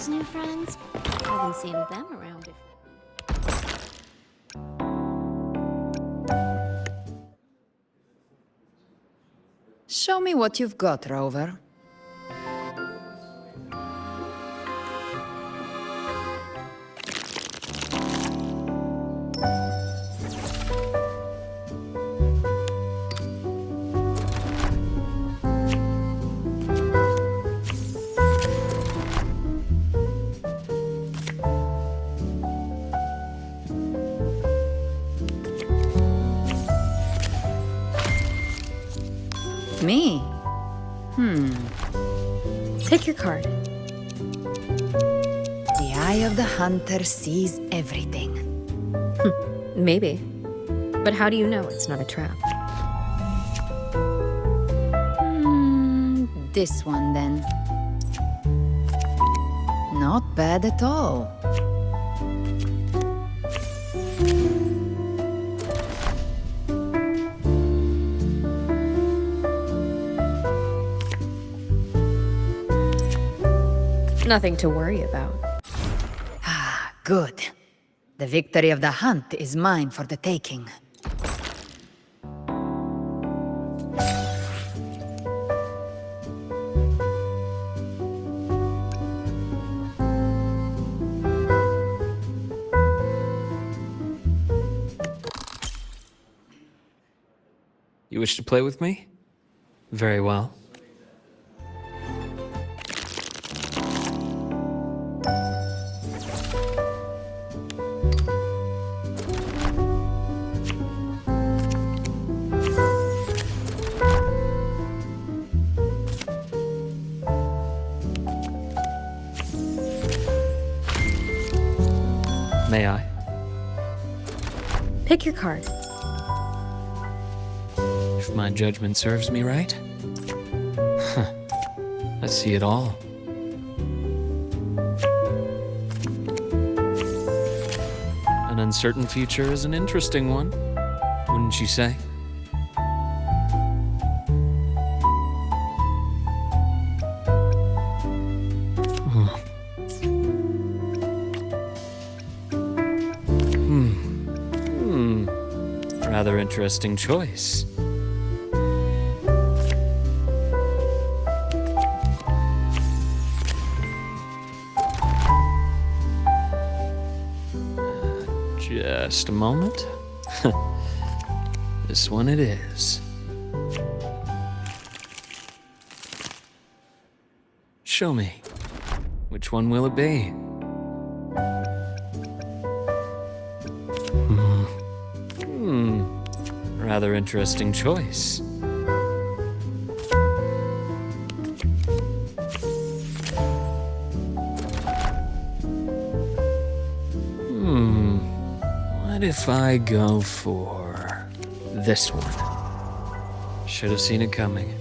those new friends? Haven't seen them around before. Show me what you've got, Rover. Me? Pick your card. The eye of the hunter sees everything. Maybe. But how do you know it's not a trap? This one, then. Not bad at all. Nothing to worry about. Ah, good. The victory of the hunt is mine for the taking. You wish to play with me? Very well. May I? Pick your card. If my judgment serves me right? Huh. I see it all. An uncertain future is an interesting one, wouldn't you say? Rather interesting choice. Just a moment. This one it is. Show me. Which one will it be? Rather interesting choice. What if I go for this one? Should have seen it coming.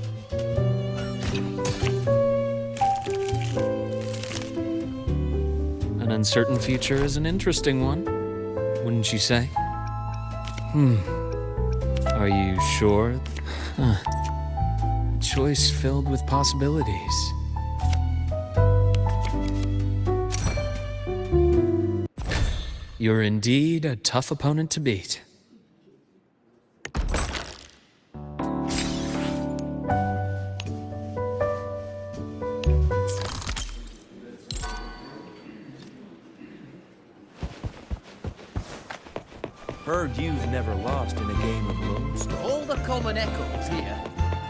An uncertain future is an interesting one, wouldn't you say? Are you sure? Huh. A choice filled with possibilities. You're indeed a tough opponent to beat. Heard you've never lost in a game of Lone Star. All the common echoes here.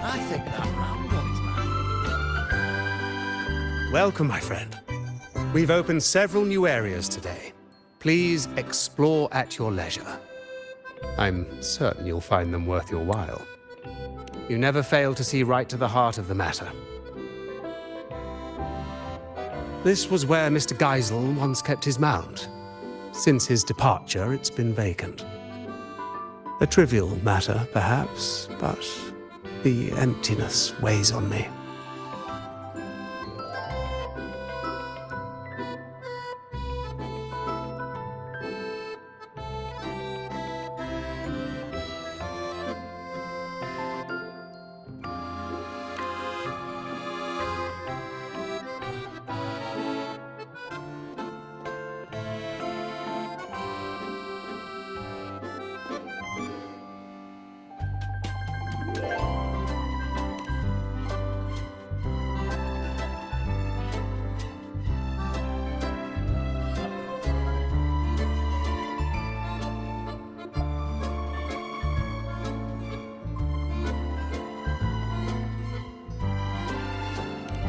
I think that round one is mine. Welcome, my friend. We've opened several new areas today. Please explore at your leisure. I'm certain you'll find them worth your while. You never fail to see right to the heart of the matter. This was where Mr. Geisel once kept his mount. Since his departure, it's been vacant. A trivial matter, perhaps, but the emptiness weighs on me.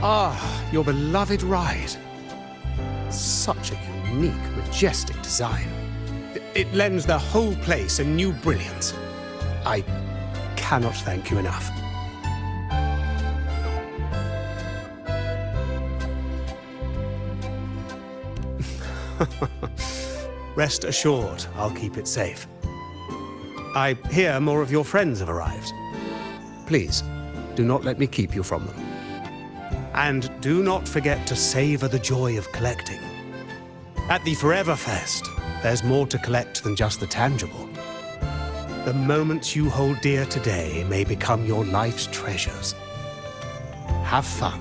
Ah, your beloved ride. Such a unique, majestic design. It lends the whole place a new brilliance. I cannot thank you enough. Rest assured, I'll keep it safe. I hear more of your friends have arrived. Please, do not let me keep you from them. And do not forget to savor the joy of collecting. At the Forever Fest, there's more to collect than just the tangible. The moments you hold dear today may become your life's treasures. Have fun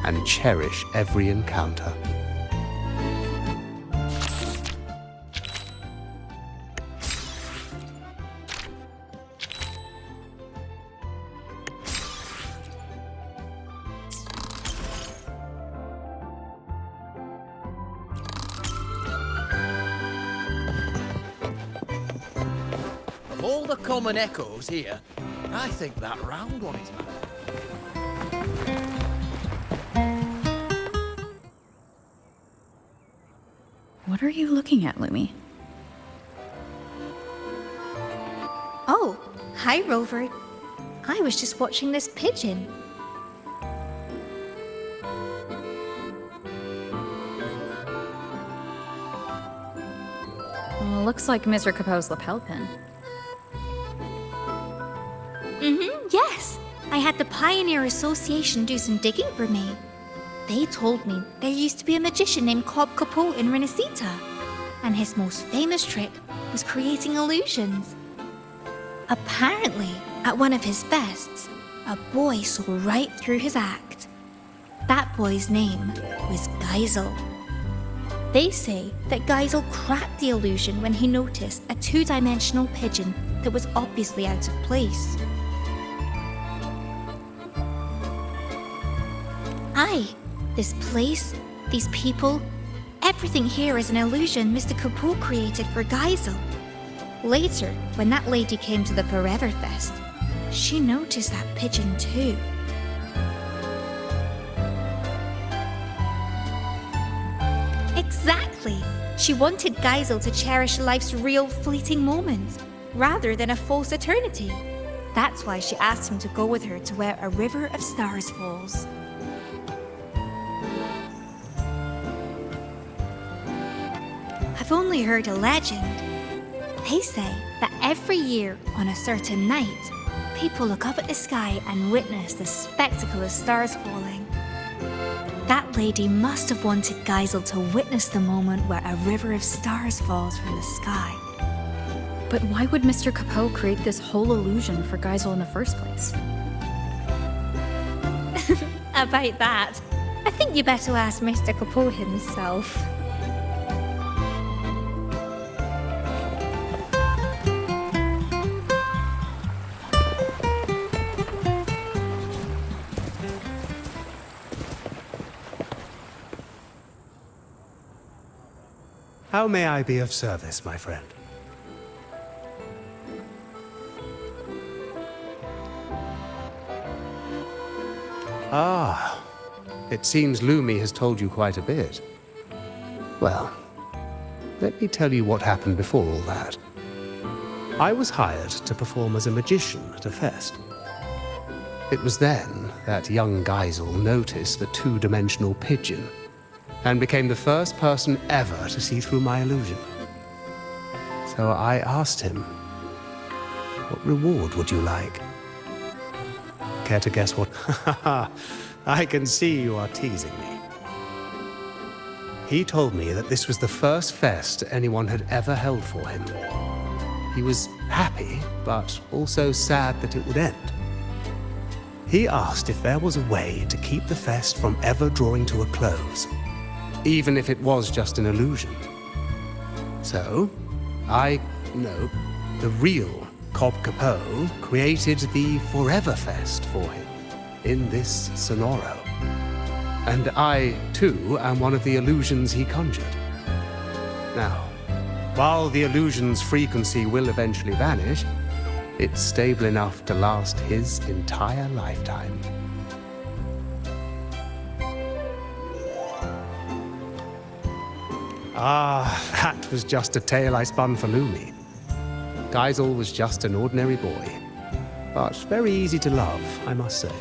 and cherish every encounter. Of all the common echoes here, I think that round one is mine. What are you looking at, Lumi? Oh, hi, Rover. I was just watching this pigeon. Well, looks like Mr. Capoe's lapel pin. Yes. I had the Pioneer Association do some digging for me. They told me there used to be a magician named Cobb Capoe in Renacita, and his most famous trick was creating illusions. Apparently, at one of his fests, a boy saw right through his act. That boy's name was Geisel. They say that Geisel cracked the illusion when he noticed a two-dimensional pigeon that was obviously out of place. Aye, this place, these people, everything here is an illusion Mr. Capoe created for Geisel. Later, when that lady came to the Forever Fest, she noticed that pigeon too. Exactly! She wanted Geisel to cherish life's real fleeting moments, rather than a false eternity. That's why she asked him to go with her to where a river of stars falls. I've only heard a legend. They say that every year on a certain night, people look up at the sky and witness the spectacle of stars falling. That lady must have wanted Geisel to witness the moment where a river of stars falls from the sky. But why would Mr. Capoe create this whole illusion for Geisel in the first place? About that, I think you better ask Mr. Capoe himself. How may I be of service, my friend? Ah, it seems Lumi has told you quite a bit. Well, let me tell you what happened before all that. I was hired to perform as a magician at a fest. It was then that young Geisel noticed the two-dimensional pigeon and became the first person ever to see through my illusion. So I asked him, what reward would you like? Care to guess what? I can see you are teasing me. He told me that this was the first fest anyone had ever held for him. He was happy, but also sad that it would end. He asked if there was a way to keep the fest from ever drawing to a close, even if it was just an illusion. So, the real Cobb Capoe created the Forever Fest for him in this Sonoro. And I, too, am one of the illusions he conjured. Now, while the illusion's frequency will eventually vanish, it's stable enough to last his entire lifetime. Ah, that was just a tale I spun for Lumi. Geisel was just an ordinary boy, but very easy to love, I must say.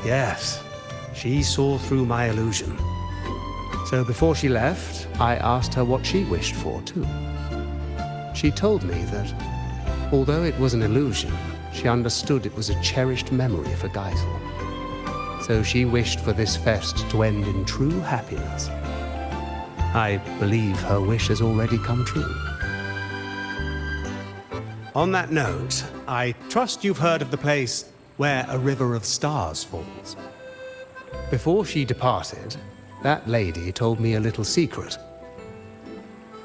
Yes, she saw through my illusion. So before she left, I asked her what she wished for, too. She told me that, although it was an illusion, she understood it was a cherished memory for Geisel. So she wished for this fest to end in true happiness. I believe her wish has already come true. On that note, I trust you've heard of the place where a river of stars falls. Before she departed, that lady told me a little secret.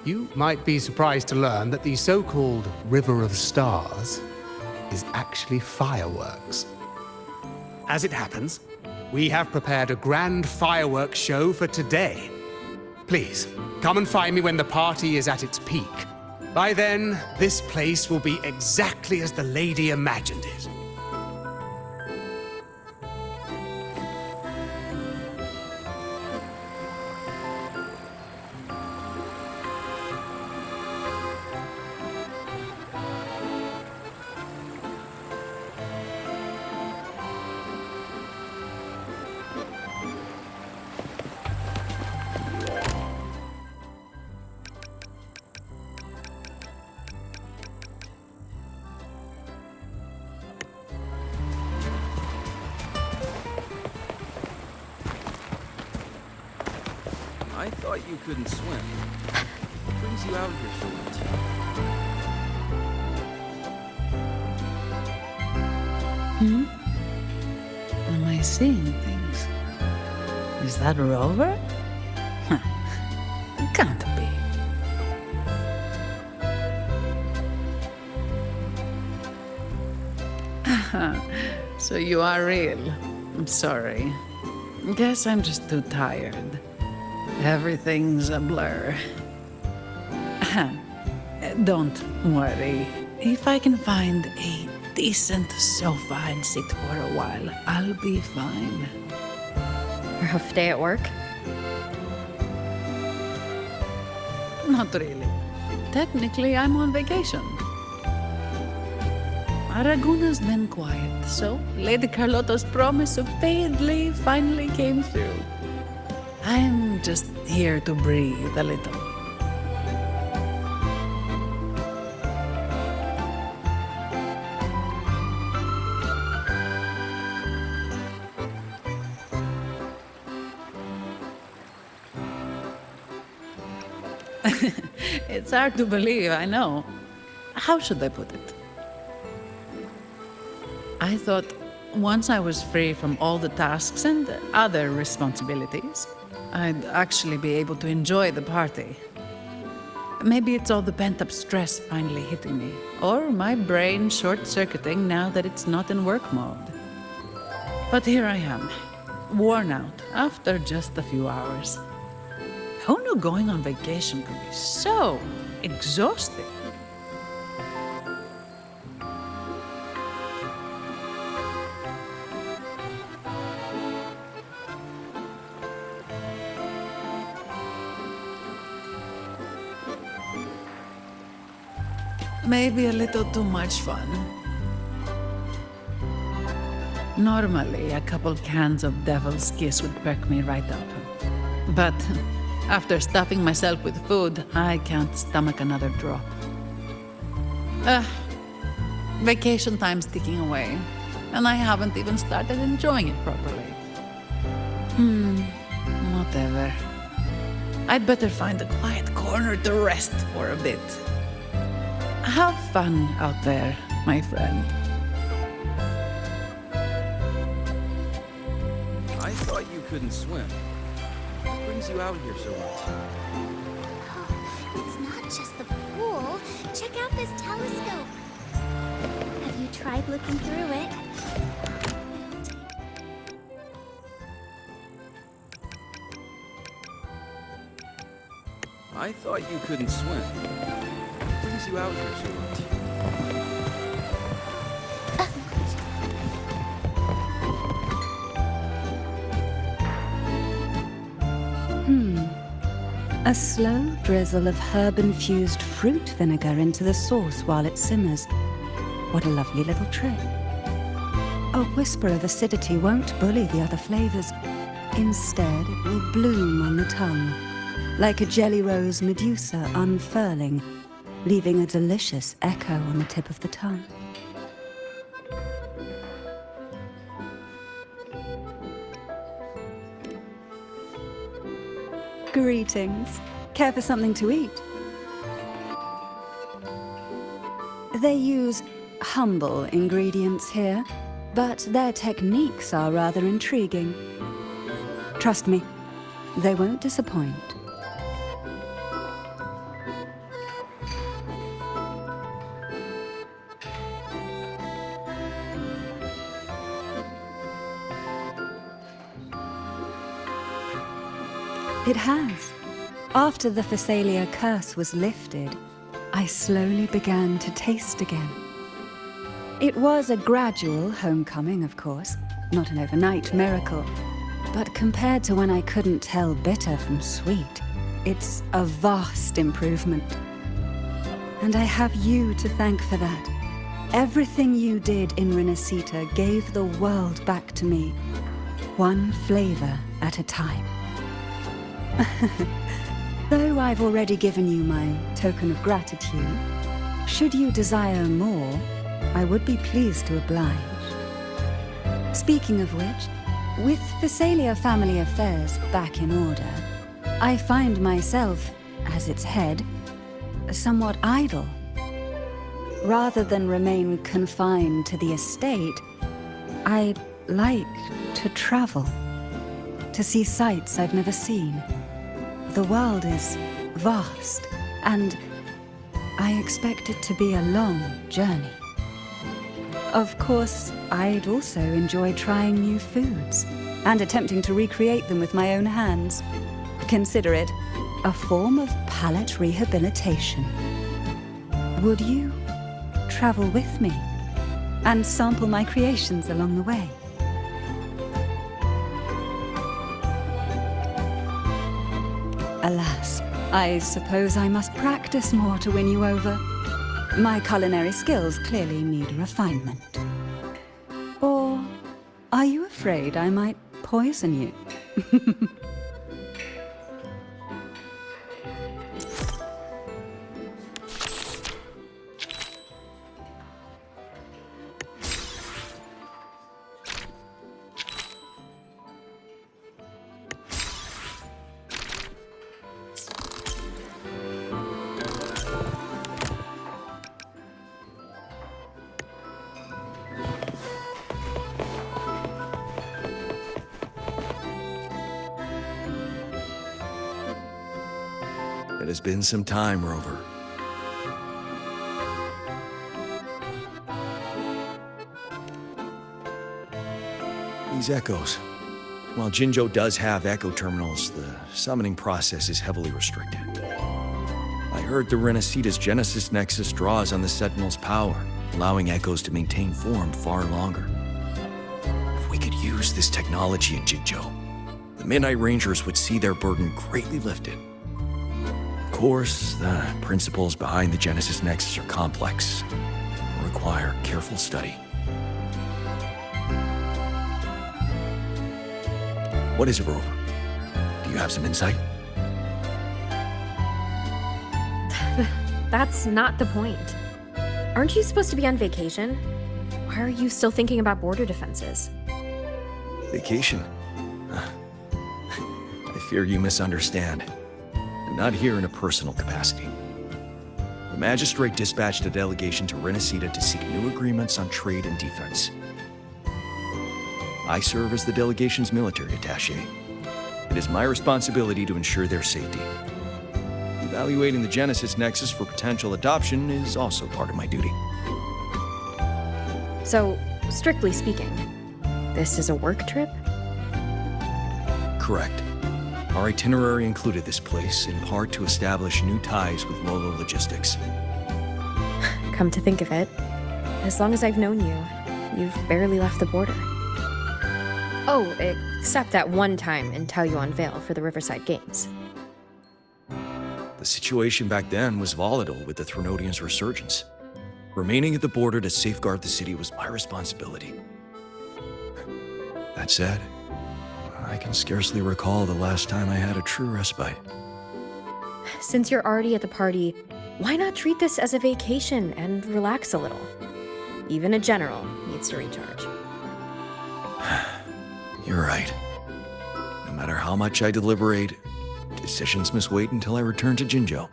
You might be surprised to learn that the so-called River of Stars is actually fireworks. As it happens, we have prepared a grand fireworks show for today. Please, come and find me when the party is at its peak. By then, this place will be exactly as the lady imagined it. I thought you couldn't swim. What brings you out here so much? Am I seeing things? Is that Rover? Huh. Can't be. So you are real. I'm sorry. Guess I'm just too tired. Everything's a blur. Don't worry. If I can find a decent sofa and sit for a while, I'll be fine. Rough day at work? Not really. Technically, I'm on vacation. Aragona's been quiet, so Lady Carlotta's promise of paid leave finally came through. I'm just here to breathe a little. It's hard to believe, I know. How should I put it? I thought once I was free from all the tasks and other responsibilities, I'd actually be able to enjoy the party. Maybe it's all the pent-up stress finally hitting me, or my brain short-circuiting now that it's not in work mode. But here I am, worn out after just a few hours. Who knew going on vacation could be so exhausting? Maybe a little too much fun. Normally, a couple cans of Devil's Kiss would perk me right up. But after stuffing myself with food, I can't stomach another drop. Vacation time's ticking away, and I haven't even started enjoying it properly. Whatever. I'd better find a quiet corner to rest for a bit. Have fun out there, my friend. I thought you couldn't swim. What brings you out here so much? Oh, it's not just the pool. Check out this telescope. Have you tried looking through it? I thought you couldn't swim. What brings you out here so much? A slow drizzle of herb-infused fruit vinegar into the sauce while it simmers. What a lovely little trick. A whisper of acidity won't bully the other flavors. Instead, it will bloom on the tongue, like a jelly rose medusa unfurling, leaving a delicious echo on the tip of the tongue. Greetings. Care for something to eat? They use humble ingredients here, but their techniques are rather intriguing. Trust me, they won't disappoint. It has. After the Phasalia curse was lifted, I slowly began to taste again. It was a gradual homecoming, of course, not an overnight miracle. But compared to when I couldn't tell bitter from sweet, it's a vast improvement. And I have you to thank for that. Everything you did in Renacita gave the world back to me, one flavor at a time. Though I've already given you my token of gratitude, should you desire more, I would be pleased to oblige. Speaking of which, with Phasalia family affairs back in order, I find myself, as its head, somewhat idle. Rather than remain confined to the estate, I'd like to travel, to see sights I've never seen. The world is vast, and I expect it to be a long journey. Of course, I'd also enjoy trying new foods and attempting to recreate them with my own hands. Consider it a form of palate rehabilitation. Would you travel with me and sample my creations along the way? Alas, I suppose I must practice more to win you over. My culinary skills clearly need refinement. Or are you afraid I might poison you? It has been some time, Rover. These echoes. While Jinzhou does have echo terminals, the summoning process is heavily restricted. I heard the Renacita's Genesis Nexus draws on the Sentinel's power, allowing echoes to maintain form far longer. If we could use this technology in Jinzhou, the Midnight Rangers would see their burden greatly lifted. Of course, the principles behind the Genesis Nexus are complex and require careful study. What is it, Rover? Do you have some insight? That's not the point. Aren't you supposed to be on vacation? Why are you still thinking about border defenses? Vacation? I fear you misunderstand. I'm not here in a personal capacity. The magistrate dispatched a delegation to Renacita to seek new agreements on trade and defense. I serve as the delegation's military attaché. It is my responsibility to ensure their safety. Evaluating the Genesis Nexus for potential adoption is also part of my duty. So, strictly speaking, this is a work trip? Correct. Our itinerary included this place, in part to establish new ties with Lolo Logistics. Come to think of it, as long as I've known you, you've barely left the border. Oh, except that one time in Taoyuan Vale for the Riverside Games. situation back then was volatile with the Threnodians' resurgence. Remaining at the border to safeguard the city was my responsibility. That said, I can scarcely recall the last time I had a true respite. Since you're already at the party, why not treat this as a vacation and relax a little? Even a general needs to recharge. You're right. No matter how much I deliberate, decisions must wait until I return to Jinzhou.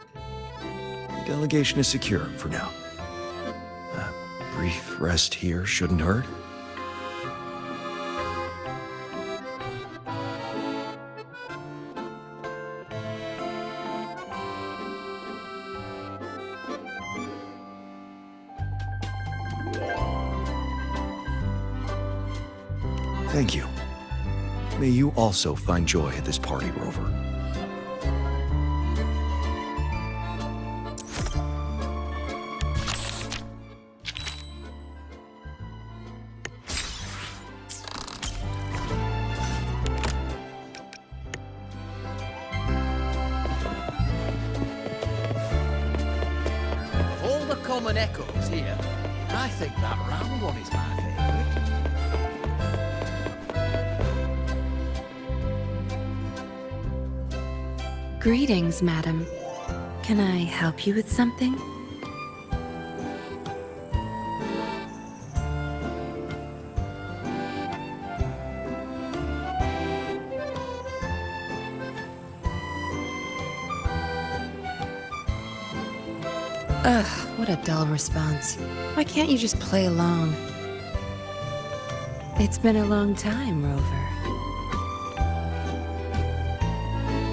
The delegation is secure for now. A brief rest here shouldn't hurt. Thank you. May you also find joy at this party, Rover. Of all the common echoes here, I think that round one is my favourite. Greetings, madam. Can I help you with something? Ugh, what a dull response. Why can't you just play along? It's been a long time, Rover.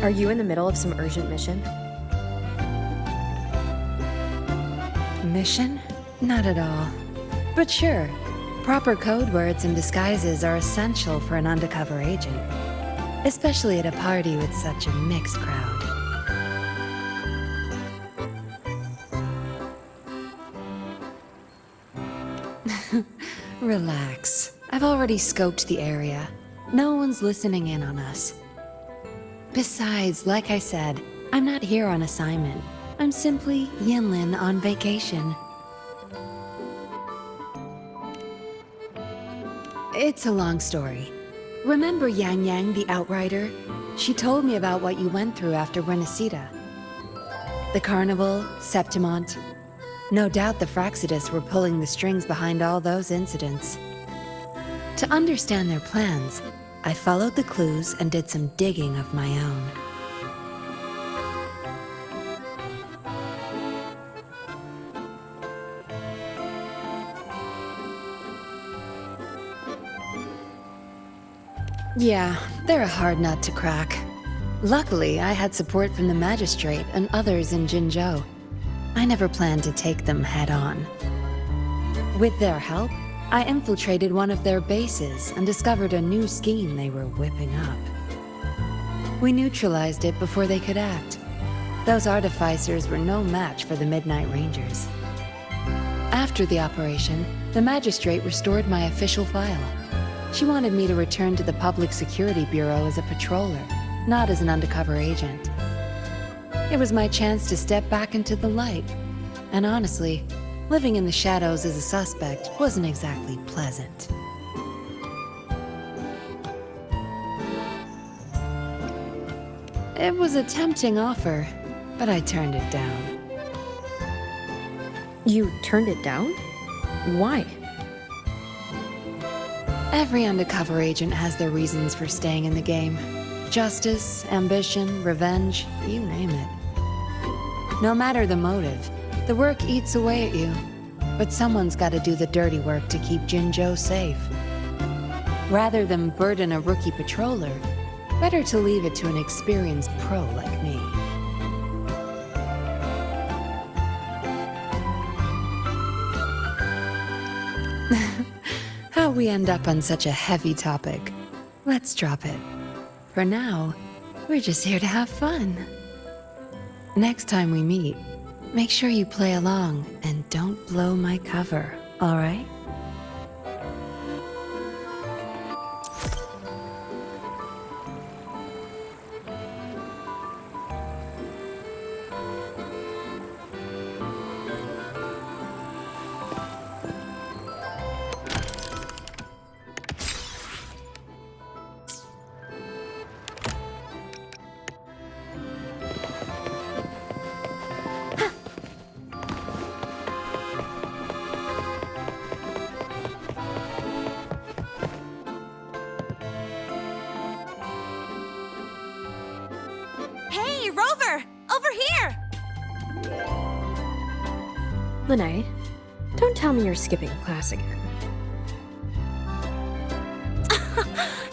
Are you in the middle of some urgent mission? Mission? Not at all. But sure, proper code words and disguises are essential for an undercover agent. Especially at a party with such a mixed crowd. Relax. I've already scoped the area. No one's listening in on us. Besides, like I said, I'm not here on assignment. I'm simply Yinlin on vacation. It's a long story. Remember Yang Yang, the Outrider? She told me about what you went through after Renacita. The Carnival, Septimont. No doubt the Fraxidus were pulling the strings behind all those incidents. To understand their plans, I followed the clues and did some digging of my own. Yeah, they're a hard nut to crack. Luckily, I had support from the Magistrate and others in Jinzhou. I never planned to take them head-on. With their help, I infiltrated one of their bases and discovered a new scheme they were whipping up. We neutralized it before they could act. Those artificers were no match for the Midnight Rangers. After the operation, the Magistrate restored my official file. She wanted me to return to the Public Security Bureau as a patroller, not as an undercover agent. It was my chance to step back into the light. And honestly, living in the shadows as a suspect wasn't exactly pleasant. It was a tempting offer, but I turned it down. You turned it down? Why? Every undercover agent has their reasons for staying in the game. Justice, ambition, revenge, you name it. No matter the motive, the work eats away at you. But someone's got to do the dirty work to keep Jinzhou safe. Rather than burden a rookie patroller, better to leave it to an experienced pro like me. How we end up on such a heavy topic. Let's drop it. For now, we're just here to have fun. Next time we meet, make sure you play along and don't blow my cover, all right? Lene, don't tell me you're skipping class again.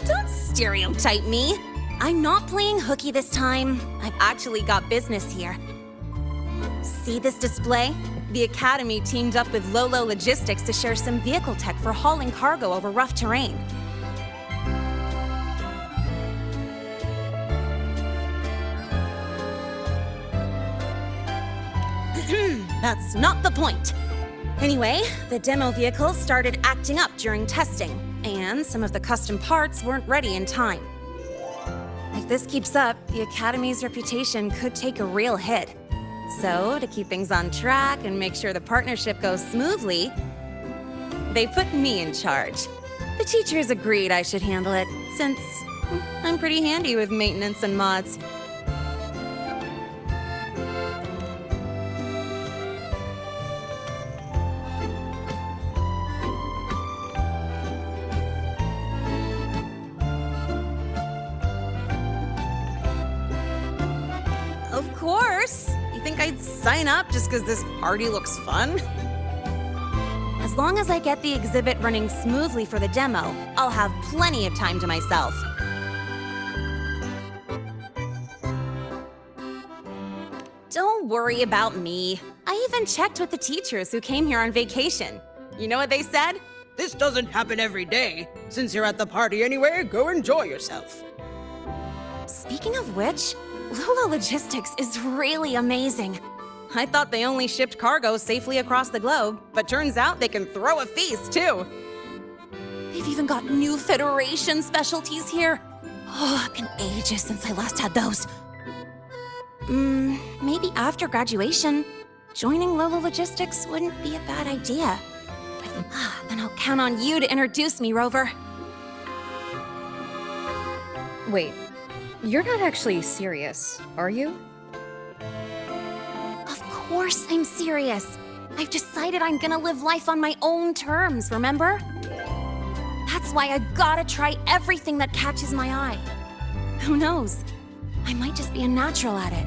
Don't stereotype me. I'm not playing hooky this time. I've actually got business here. See this display? The Academy teamed up with Lolo Logistics to share some vehicle tech for hauling cargo over rough terrain. That's not the point. Anyway, the demo vehicles started acting up during testing, and some of the custom parts weren't ready in time. If this keeps up, the Academy's reputation could take a real hit. So, to keep things on track and make sure the partnership goes smoothly, they put me in charge. The teachers agreed I should handle it, since I'm pretty handy with maintenance and mods. Of course! You think I'd sign up just because this party looks fun? As long as I get the exhibit running smoothly for the demo, I'll have plenty of time to myself. Don't worry about me. I even checked with the teachers who came here on vacation. You know what they said? This doesn't happen every day. Since you're at the party anyway, go enjoy yourself. Speaking of which, Lolo Logistics is really amazing. I thought they only shipped cargo safely across the globe, but turns out they can throw a feast, too. They've even got new Federation specialties here. Oh, it's been ages since I last had those. Maybe after graduation, joining Lolo Logistics wouldn't be a bad idea. But then I'll count on you to introduce me, Rover. Wait, you're not actually serious, are you? Of course I'm serious. I've decided I'm gonna live life on my own terms, remember? That's why I gotta try everything that catches my eye. Who knows? I might just be a natural at it.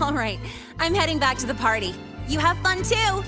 All right, I'm heading back to the party. You have fun too!